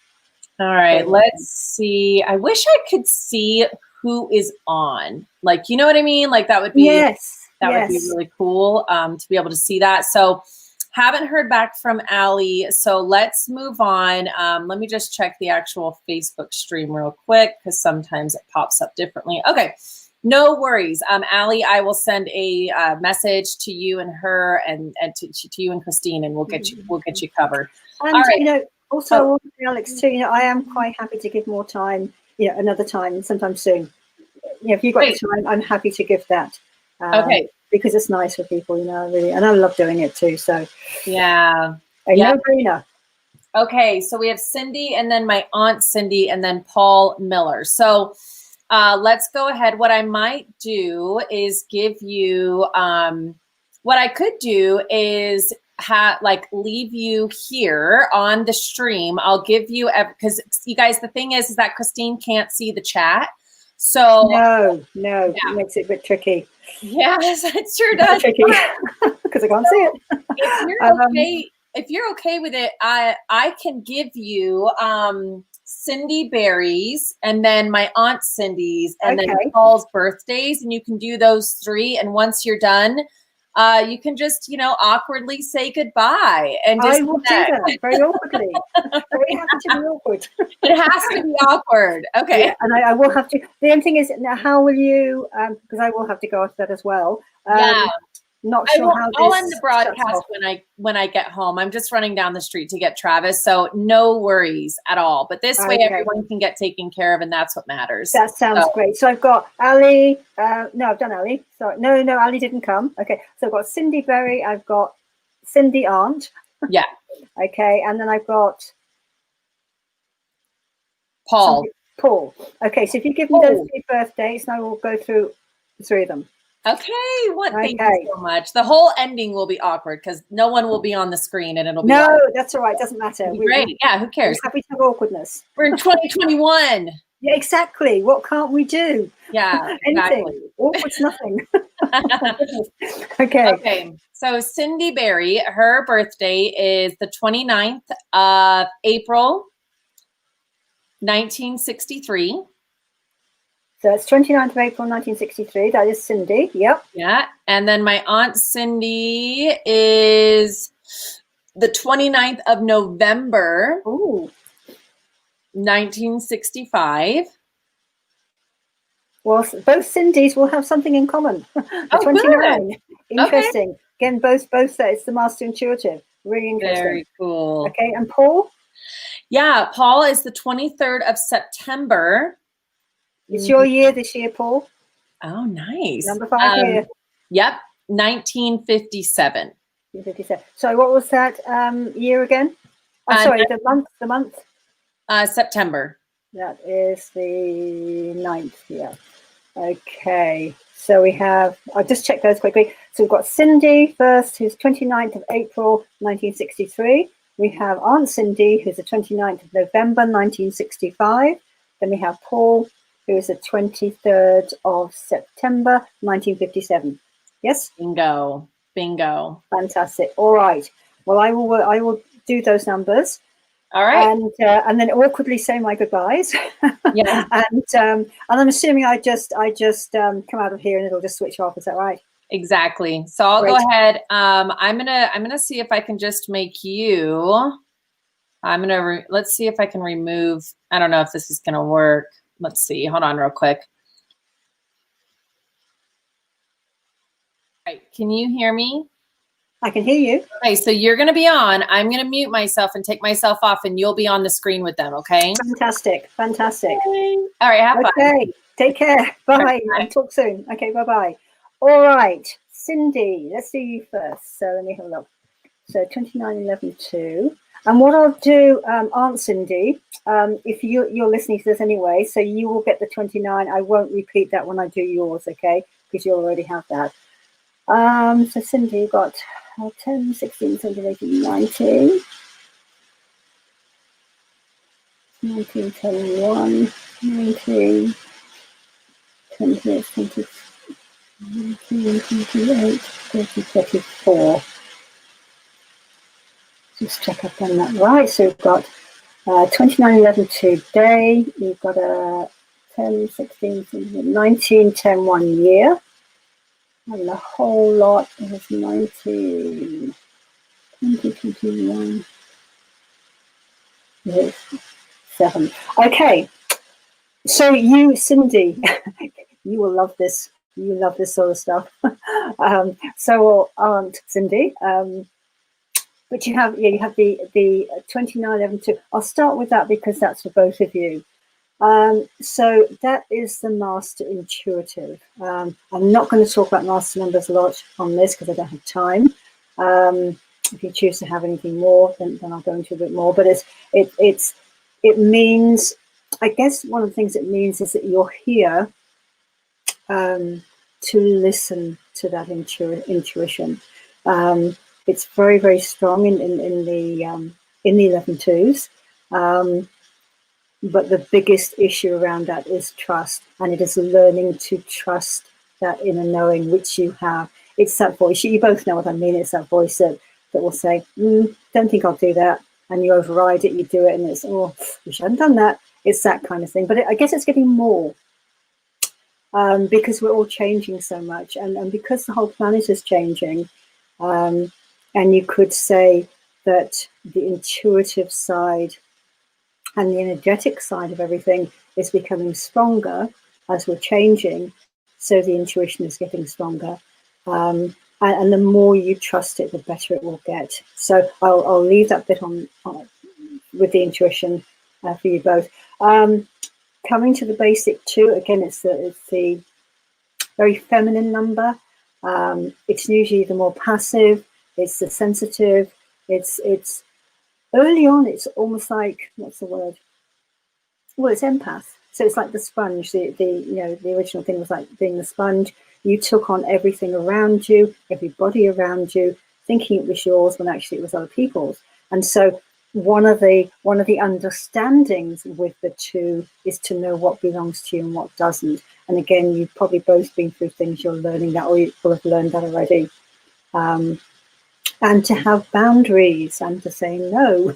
All right. Let's see. I wish I could see who is on. Like, you know what I mean? Like that would be would be really cool to be able to see that. So haven't heard back from Allie. So let's move on. Let me just check the actual Facebook stream real quick because sometimes it pops up differently. Okay. No worries. Allie, I will send a message to you and her and to you and Christine, and we'll get you covered. And all right. You know, also I want to say, Alex, too, you know, I am quite happy to give more time, you know, another time, sometime soon. You know, if you've got the time, I'm happy to give that. Okay. Because it's nice for people, you know, really, and I love doing it too. So yeah. No-brainer. Okay, so we have Cindy and then my aunt Cindy and then Paul Miller. So let's go ahead. What I might do is give you, what I could do is leave you here on the stream. I'll give you, because you guys, the thing is that Christine can't see the chat. So no, it makes it a bit tricky. Yes, it sure does. Tricky because I can't see it. If you're okay with it, I can give you Cindy Berry's and then my aunt Cindy's and then Paul's birthdays, and you can do those three. And once you're done, you can just, you know, awkwardly say goodbye and just I will do that very awkwardly. Very happy to be awkward. It has to be awkward. Okay. Yeah, and I will have to. The only thing is, now, how will you? Because I will have to go after that as well. Not sure how. I'll end the broadcast when I get home. I'm just running down the street to get Travis, so no worries at all. But this way, everyone can get taken care of, and that's what matters. That sounds great. So I've got Ali. No, I've done Ali. Sorry, no, Ali didn't come. Okay, so I've got Cindy Berry. I've got Cindy Aunt. Yeah. Okay, and then I've got Paul. Okay, so if you give me those 3 birthdays, and I will go through the 3 of them. Okay, thank you so much. The whole ending will be awkward because no one will be on the screen and it'll be awkward. That's all right. Doesn't matter. Great. Yeah, who cares? We're happy to have awkwardness. We're in 2021. Yeah, exactly. What can't we do? Yeah, anything. Exactly. Awkward's nothing. Okay. So Cindy Berry, her birthday is the 29th of April, 1963. So it's 29th of April, 1963. That is Cindy. Yep. Yeah. And then my Aunt Cindy is the 29th of November, Ooh. 1965. Well, both Cindy's will have something in common. The Oh, 29. good. Okay. Interesting. Again, both it's the Master Intuitive. Really interesting. Very cool. Okay, and Paul? Yeah, Paul is the 23rd of September. It's your year this year, Paul. Oh, nice. Number 5 year. Yep, 1957. 57. So what was that year again? Oh, sorry, the month. September. That is the 9th, yeah. Okay, so we have, I'll just check those quickly. So we've got Cindy first, who's 29th of April, 1963. We have Aunt Cindy, who's the 29th of November, 1965. Then we have Paul, who is the 23rd of September, 1957. Yes? Bingo. Bingo. Fantastic. All right. Well, I will do those numbers. All right. And then awkwardly say my goodbyes. Yeah. And I'm assuming I just come out of here and it'll just switch off. Is that right? Exactly. So I'll go ahead. I'm gonna see if I can just make you. Let's see if I can remove. I don't know if this is gonna work. Let's see. Hold on, real quick. All right. Can you hear me? I can hear you. Okay, so you're going to be on. I'm going to mute myself and take myself off, and you'll be on the screen with them, okay? Fantastic. Fantastic. Okay. All right, have fun. Okay, take care. Bye. And talk soon. Okay, bye-bye. All right, Cindy, let's do you first. So let me have a look. So 2911-2. And what I'll do, Aunt Cindy, if you're listening to this anyway, so you will get the 29. I won't repeat that when I do yours, okay? Because you already have that. So Cindy, you got 10, 16, 17, 18, 19, 19, 21, 19, 20, 20, 19, 28, 30, 34. Just check I've done that right. So we've got 2911 today. You've got a 10, 16, 17, 19, 10, 1 year. And the whole lot is 19, 20, 21, 7. Okay, so you, Cindy, you will love this. You love this sort of stuff. So will Aunt Cindy. But you have the 2911-2. I'll start with that because that's for both of you. So that is the Master Intuitive. I'm not going to talk about master numbers a lot on this because I don't have time. If you choose to have anything more, then I'll go into a bit more. But it means, I guess one of the things it means is that you're here to listen to that intuition. It's very, very strong in the 11-2s. But the biggest issue around that is trust, and it is learning to trust that inner knowing which you have. It's that voice. You both know what I mean. It's that voice that will say, don't think I'll do that. And you override it, you do it, and it's, oh, wish I hadn't done that. It's that kind of thing. But I guess it's getting more because we're all changing so much. And because the whole planet is changing, and you could say that the intuitive side and the energetic side of everything is becoming stronger as we're changing. So the intuition is getting stronger. And the more you trust it, the better it will get. So I'll leave that bit on with the intuition for you both. Coming to the basic 2, again, it's the very feminine number. It's usually the more passive. It's the sensitive. It's early on, it's almost like, what's the word? Well, it's empath. So it's like the sponge. The original thing was like being the sponge. You took on everything around you, everybody around you, thinking it was yours when actually it was other people's. And so one of the understandings with the 2 is to know what belongs to you and what doesn't. And again, you've probably both been through things you're learning that, or you will have learned that already. And to have boundaries and to say no.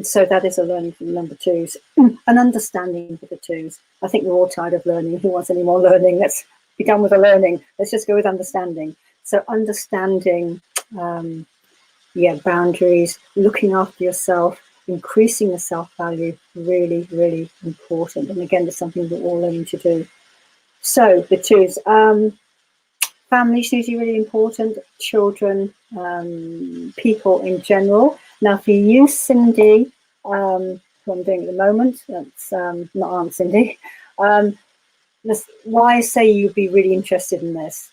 So that is a learning for the number twos. An understanding for the twos. I think we're all tired of learning. Who wants any more learning? Let's be done with the learning. Let's just go with understanding. So understanding, boundaries, looking after yourself, increasing the self-value, really, really important. And again, it's something we're all learning to do. So the twos, family is usually really important, children, people in general. Now for you, Cindy, who I'm doing at the moment, that's not Aunt Cindy, why I say you'd be really interested in this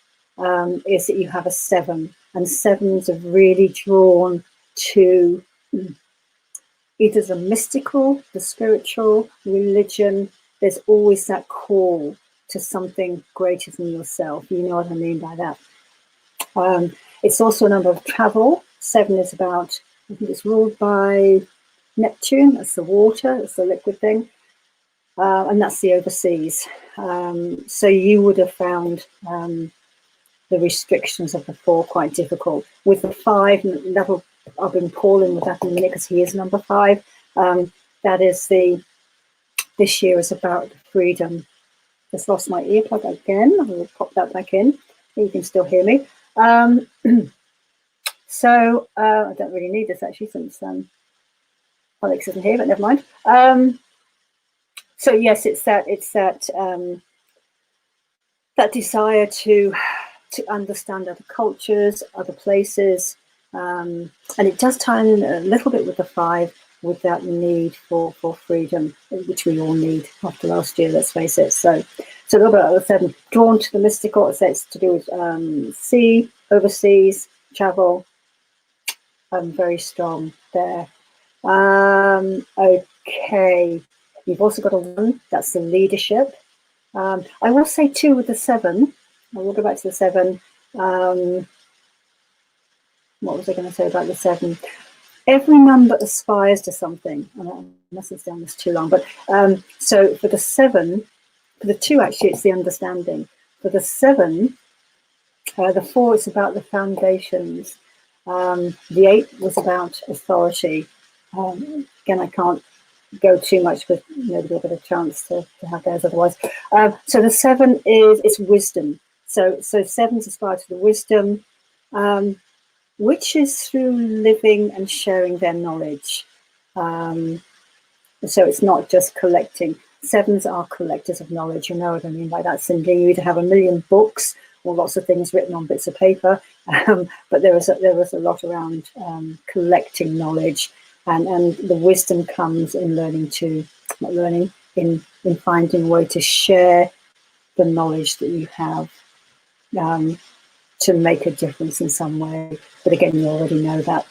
is that you have a 7, and 7s are really drawn to either the mystical, the spiritual, religion. There's always that call to something greater than yourself. You know what I mean by that. It's also a number of travel. 7 is about, I think it's ruled by Neptune. That's the water, it's the liquid thing. And that's the overseas. So you would have found the restrictions of the 4 quite difficult. With the 5, I'll bring Paul in with that in a minute because he is number 5. That is this year is about freedom. Just lost my earplug again. I will pop that back in. You can still hear me. So I don't really need this actually since Alex isn't here, but never mind. So yes, it's that that desire to understand other cultures, other places, and it does tie in a little bit with the 5, with that need for freedom, which we all need after last year, let's face it. So a little bit of the 7, drawn to the mystical. It's to do with sea, overseas, travel. Very strong there. Okay, you've also got a 1, that's the leadership. I will say 2 with the 7. I will go back to the 7. What was I going to say about the 7? Every number aspires to something. I mustn't stay on this too long, but so for the 7, for the 2 actually, it's the understanding. For the 7, the 4 is about the foundations. The 8 was about authority. Again, I can't go too much, but nobody will get a chance to have theirs otherwise. So the 7 is wisdom. So 7s aspire to the wisdom, which is through living and sharing their knowledge. So it's not just collecting. 7s are collectors of knowledge. You know what I mean by that, Cindy. You either have a million books or lots of things written on bits of paper, but there was a lot around collecting knowledge, and the wisdom comes in in finding a way to share the knowledge that you have to make a difference in some way. But again, you already know that.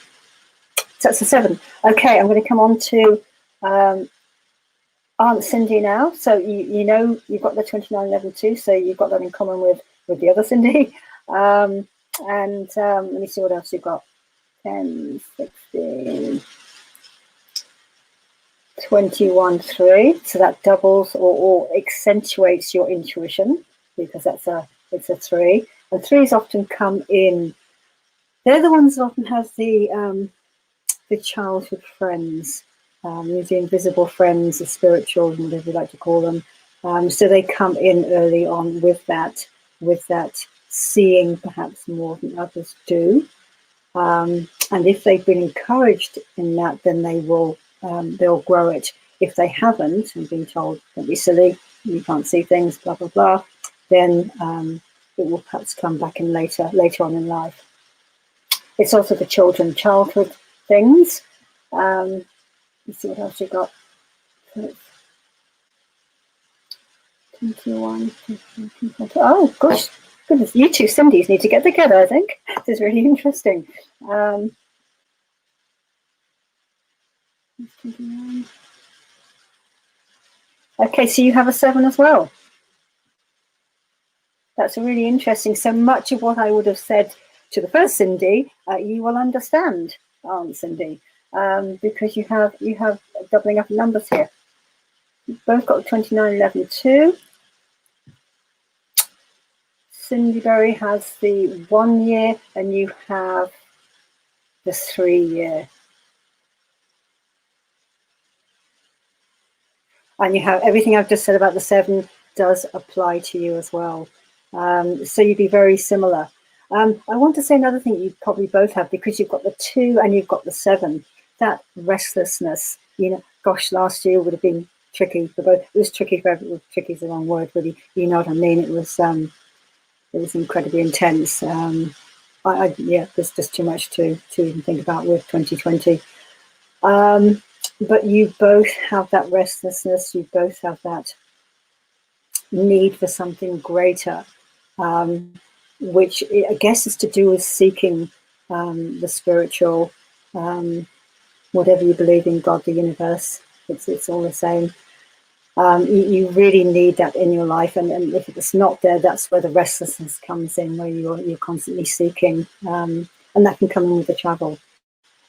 So that's a 7. Okay, I'm going to come on to Aunt Cindy now. So you know you've got the 2911 too, so you've got that in common with the other Cindy. And let me see what else you've got. 10, 16, 21, 3. So that doubles or accentuates your intuition, because it's a 3. And 3s often come in. They're the ones that often have the childhood friends, the invisible friends, the spiritual, whatever you like to call them. So they come in early on with that seeing perhaps more than others do. And if they've been encouraged in that, then they'll grow it. If they haven't and been told, don't be silly, you can't see things, blah blah blah, then it will perhaps come back in later on in life. It's also the childhood things. Let's see what else you've got. 21. Oh gosh, goodness, you two Cindy's need to get together, I think. This is really interesting. 21. Okay, so you have a 7 as well. That's really interesting. So much of what I would have said to the first Cindy, you will understand, Cindy, because you have doubling up numbers here. You've both got 2911 too. Cindy Berry has the 1 year, and you have the 3 year. And you have everything I've just said about the 7 does apply to you as well. So you'd be very similar. I want to say another thing you probably both have, because you've got the 2 and you've got the 7, that restlessness. Gosh, last year would have been tricky for both. It was tricky for everyone. Tricky is the wrong word, really. You know what I mean? It was incredibly intense. There's just too much to even think about with 2020. But you both have that restlessness. You both have that need for something greater, which I guess is to do with seeking the spiritual, whatever you believe in, God, the universe. It's all the same. You really need that in your life, and if it's not there, that's where the restlessness comes in, where you're constantly seeking, and that can come in with the travel.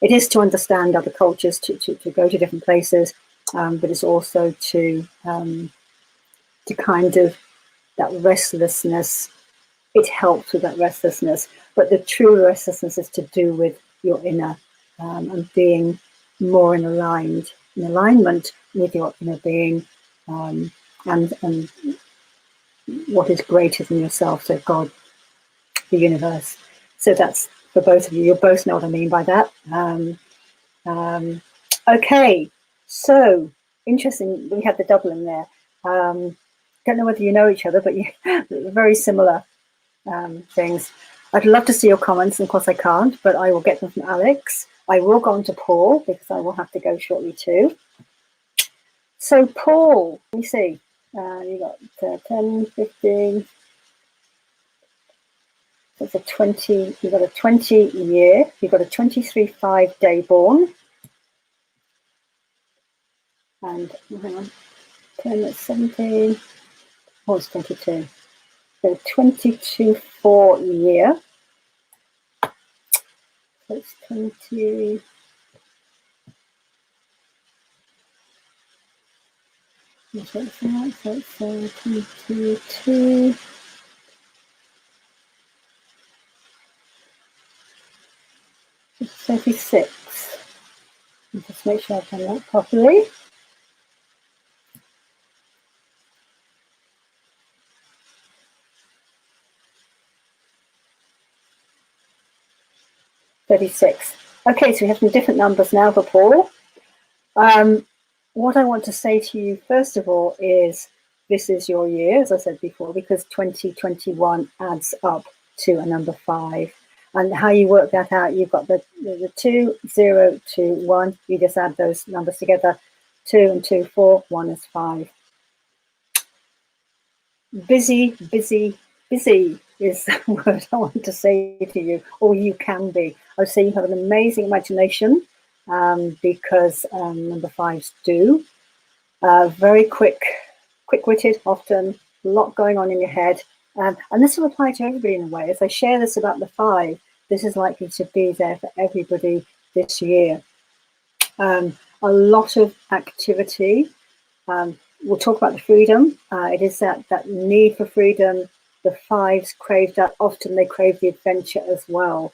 It is to understand other cultures, to go to different places, but it's also to kind of that restlessness. It helps with that restlessness, but the true restlessness is to do with your inner, and being more in alignment with your inner being, and what is greater than yourself, so God, the universe. So that's for both of you. You both know what I mean by that. Okay, so interesting. We had the double in there. Don't know whether you know each other, but very similar things. I'd love to see your comments, and of course I can't, but I will get them from Alex. I will go on to Paul, because I will have to go shortly too. So Paul, let me see. You got 10, 15. That's a 20. You've got a 20 year. You've got a 23/5 day born. And hang on, 10, that's 17. Oh, it's 22. So 22/4 year. So it's 20. So it's 22. It's 36. Just make sure I've done that properly. Okay, so we have some different numbers now for Paul. What I want to say to you, first of all, is this is your year, as I said before, because 2021 adds up to a number 5. And how you work that out, you've got the 2, 0, 2, 1. You just add those numbers together. 2 and 2, 4, 1 is 5. Busy, busy, busy is the word I want to say to you, or you can be. I would say you have an amazing imagination, because number 5s do. Very quick-witted, often, a lot going on in your head. And this will apply to everybody in a way. As I share this about the 5, this is likely to be there for everybody this year. A lot of activity. We'll talk about the freedom. It is that need for freedom. The 5s crave that. Often they crave the adventure as well.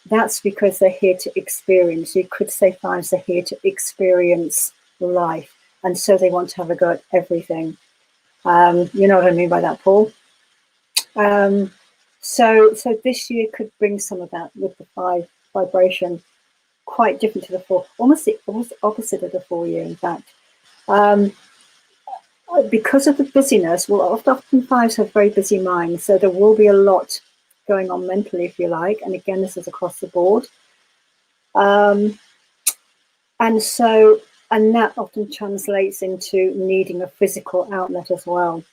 That's because they're here to experience. You could say 5s are here to experience life. And so they want to have a go at everything. You know what I mean by that, Paul? So this year could bring some of that with the 5 vibration, quite different to the 4, almost the opposite of the 4 year, in fact. Because of the busyness, well, often 5s have very busy minds, so there will be a lot going on mentally, if you like. And again, this is across the board. And that often translates into needing a physical outlet as well.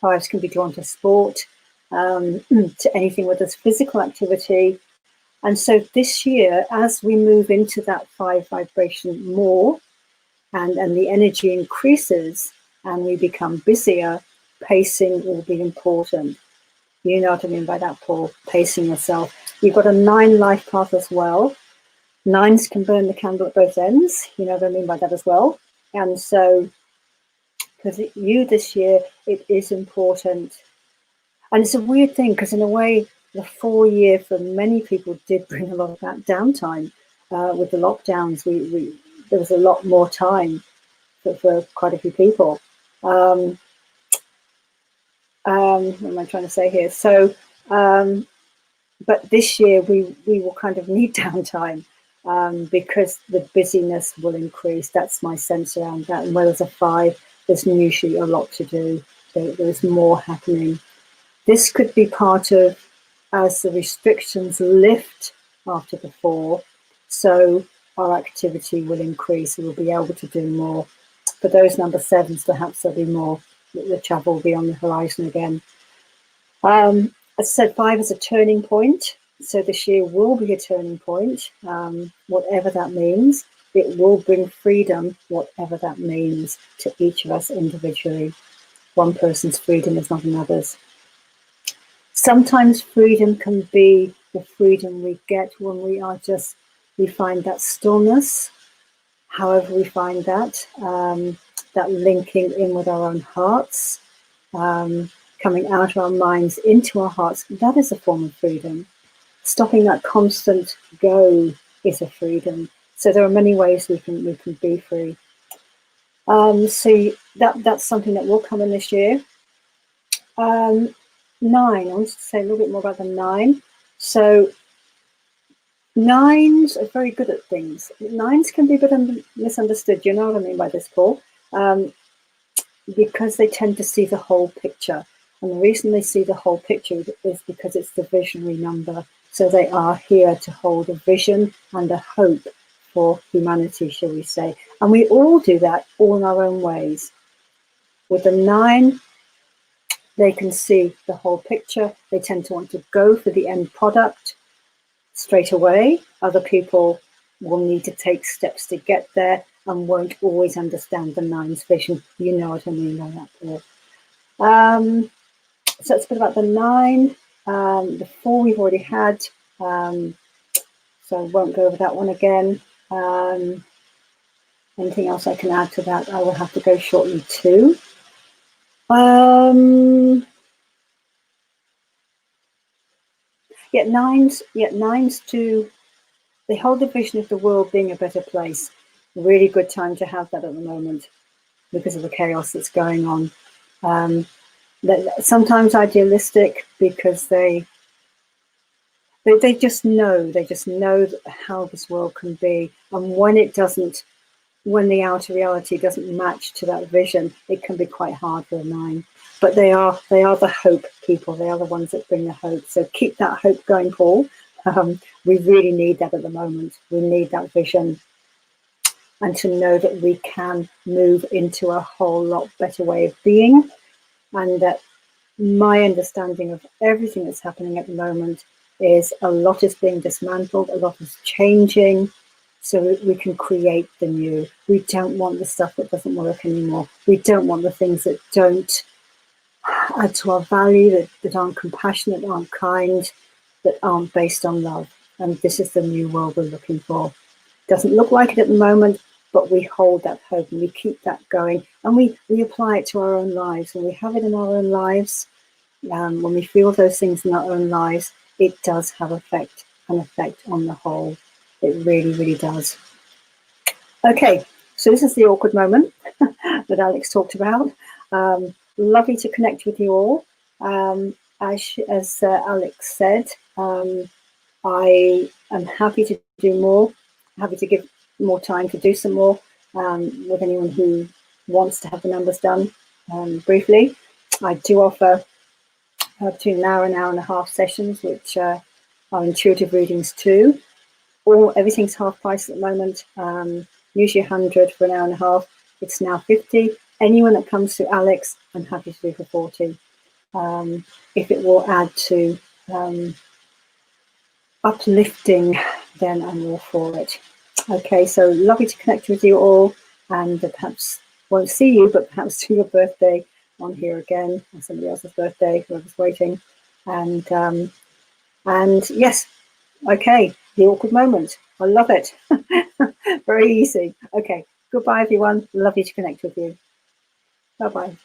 5s can be drawn to sport, to anything where there's physical activity. And so this year, as we move into that 5 vibration more, and the energy increases and we become busier, pacing will be important. You know what I mean by that, Paul, pacing yourself. You've got a 9 life path as well. 9s can burn the candle at both ends. You know what I mean by that as well. And so, because you this year, it is important. And it's a weird thing, because in a way, the 4 year for many people did bring a lot of that downtime. With the lockdowns, there was a lot more time for quite a few people. What am I trying to say here? So, but this year we will kind of need downtime because the busyness will increase. That's my sense around that. And where there's a 5, there's usually a lot to do. There's more happening. This could be part of as the restrictions lift after the 4. So our activity will increase. We'll be able to do more. For those number 7s, perhaps there'll be more. The travel will be on the horizon again. As I said, 5 is a turning point. So this year will be a turning point, whatever that means. It will bring freedom, whatever that means, to each of us individually. One person's freedom is not another's. Sometimes freedom can be the freedom we get when we find that stillness, however we find that, that linking in with our own hearts, coming out of our minds into our hearts. That is a form of freedom. Stopping that constant go is a freedom. So there are many ways we can be free. So that's something that will come in this year. 9, I wanted to say a little bit more about the 9. So 9s are very good at things. 9s can be a bit misunderstood. You know what I mean by this, Paul? Because they tend to see the whole picture. And the reason they see the whole picture is because it's the visionary number. So they are here to hold a vision and a hope for humanity, shall we say. And we all do that all in our own ways. With the 9, they can see the whole picture. They tend to want to go for the end product straight away. Other people will need to take steps to get there and won't always understand the 9's vision. You know what I mean by that, Paul. So it's a bit about the 9. The 4 we've already had, so I won't go over that one again. Anything else I can add to that? I will have to go shortly too. Yet 9s too. They hold the vision of the world being a better place. Really good time to have that at the moment because of the chaos that's going on. Sometimes idealistic because they just know how this world can be, and when it doesn't, when the outer reality doesn't match to that vision, it can be quite hard for a 9. But they are the hope people. They are the ones that bring the hope. So keep that hope going, Paul. We really need that at the moment. We need that vision, and to know that we can move into a whole lot better way of being, and that my understanding of everything that's happening at the moment is a lot is being dismantled, a lot is changing, so we can create the new. We don't want the stuff that doesn't work anymore. We don't want the things that don't add to our value, that aren't compassionate, aren't kind, that aren't based on love. And this is the new world we're looking for. Doesn't look like it at the moment, but we hold that hope and we keep that going, and we apply it to our own lives. When we have it in our own lives, when we feel those things in our own lives, it does have an effect on the whole. It really, really does. Okay, so this is the awkward moment that Alex talked about. Lovely to connect with you all. As Alex said, I am happy to do more, happy to give more time to do some more with anyone who wants to have the numbers done briefly. I do offer between an hour and a half sessions, which are intuitive readings too. Everything's half price at the moment, usually 100 for an hour and a half. It's now 50. Anyone that comes to Alex, I'm happy to do for 40. If it will add to uplifting, then I'm all for it. Okay, so lovely to connect with you all, and perhaps won't see you, but perhaps do your birthday on here again, or somebody else's birthday, whoever's waiting. And yes, okay, the awkward moment. I love it. Very easy. Okay, goodbye everyone. Lovely to connect with you. Bye-bye.